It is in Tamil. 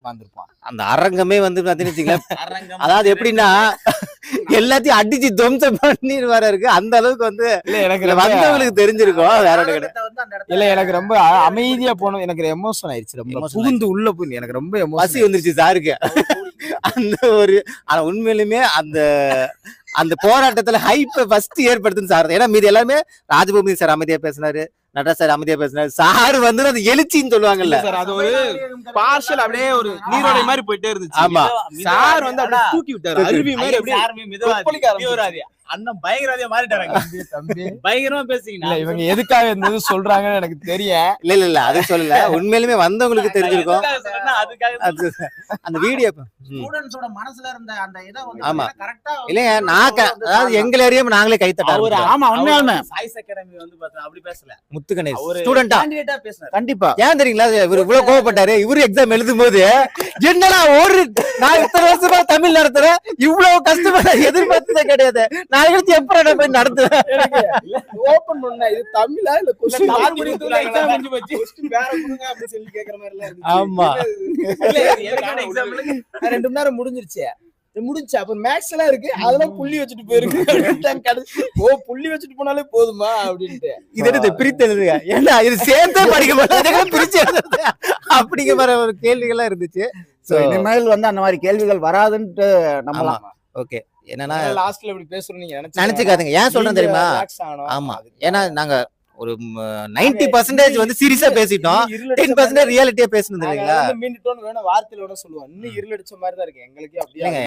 உட்கார்ந்துருப்பான். அந்த அரங்கமே வந்து பாத்தீங்கன்னா அதாவது எப்படின்னா எல்லாத்தையும் அடிச்சு துவம்சம் பண்ணிடுவாரு இருக்கு. அந்த அளவுக்கு வந்து எனக்கு வந்தவங்களுக்கு தெரிஞ்சிருக்கும். வேற இல்ல எனக்கு ரொம்ப அமைதியா போனோம். எனக்கு எமோஷன் ஆயிடுச்சு. ரொம்ப புகுந்து உள்ள போய் எனக்கு ரொம்ப பசி வந்துருச்சு சாருக்கு. அந்த ஒரு ஆனா உண்மையிலுமே அந்த போராட்டத்துல ஹைப்பை ஃபர்ஸ்ட் ஏற்படுத்துன்னு சார். ஏன்னா மீது எல்லாருமே ராஜபூமி சார் அமைதியா பேசினாரு, நடராஜ் சார் அமைதியா பேசினாரு. சார் வந்து அது எழுச்சின்னு சொல்லுவாங்கல்ல சார். அது ஒரு பார்சல் அப்படியே ஒரு நீரோடை மாதிரி போயிட்டே இருந்துச்சு. ஆமா சார் வந்து அப்படியே தூக்கி விட்டாரு. அருவி மாதிரி அப்படியே அண்ணன் பயங்கரவாதியா மாறிட்டாங்க. பயங்கரமா பேசுறீங்க. இவங்க எதுக்காக இருந்தது சொல்றாங்கன்னு எனக்கு தெரியும். இல்ல அது சொல்லல. உண்மையிலுமே வந்தவங்களுக்கு தெரிஞ்சிருக்கும். அந்த வீடியோ ஸ்டூடண்ட்ஸோட மனசுல இருந்த அந்த இத வந்து ஆமா கரெக்ட்டா இல்லங்க அதாவது எங்களை அறியாம நாங்களே கை தட்ட. ஆமா உண்மையாலுமே சாய்ஸ் அகாடமி வந்து பார்த்தா அப்படி பேசல. முத்துகணேஷ் ஒரு ஸ்டூடெண்டா கேண்டிடேட்டா பேசினார். கண்டிப்பா ஏன் தெரியுங்களா இவர் இவ்வளவு கோவப்பட்டாரு. இவரு எக்ஸாம் எழுதும் போது என்னடா நான் இத்தனை வருஷமா தமிழ் நடத்துறேன், இவ்வளவு கஷ்டப்பட எதிர்பார்த்ததே கிடையாது. நான் எடுத்து எப்ப போய் நடத்துவேன். ஓபன் பண்ணா இது தமிழா இல்ல क्वेश्चன் எக்ஸாம் முடிஞ்சு போச்சு. क्वेश्चन வேற கொடுங்க அப்படி சொல்லி கேக்குற மாதிரி எல்லாம் இருந்துச்சு. ஆமா எனக்கான எக்ஸாம்பிளுக்கு 2 மணி நேரம் முடிஞ்சிருச்சு. முடிஞ்சா அப்ப மேக்ஸ் எல்லாம் இருக்கு, அதெல்லாம் புள்ளி வச்சுட்டு போயிருக்கு. ஓ புள்ளி வச்சுட்டு போனாலே போதுமா அப்படின்ட்டு இது எடுத்து பிரித்து எழுதுங்க. ஏன்னா இது சேர்த்தே படிக்க மாட்டாங்க, பிரிச்சு எழுதுறது அப்படிங்கிற மாதிரி ஒரு கேள்விகள்லாம் இருந்துச்சு. சோ இனிமேல் வந்து அந்த மாதிரி கேள்விகள் வராதுன்ட்டு நம்பலாம். ஓகே என்னன்னா லாஸ்ட்ல இப்படி பேசுறோம் நீங்க நினைச்சுக்காதீங்க. ஏன் சொல்றேன் தெரியுமா? ஆமா ஏன்னா நாங்க ஒரு 90% வந்து சீரியஸா பேசிட்டோம், 10% ரியாலிட்டியா பேசணும் இல்லைங்களா? மீண்டுட்டோன்னு வேணும் வார்த்தையில வேணும் சொல்லுவோம். இன்னும் இருள் அடிச்ச மாதிரி தான் இருக்கு எங்களுக்கு. அப்படியே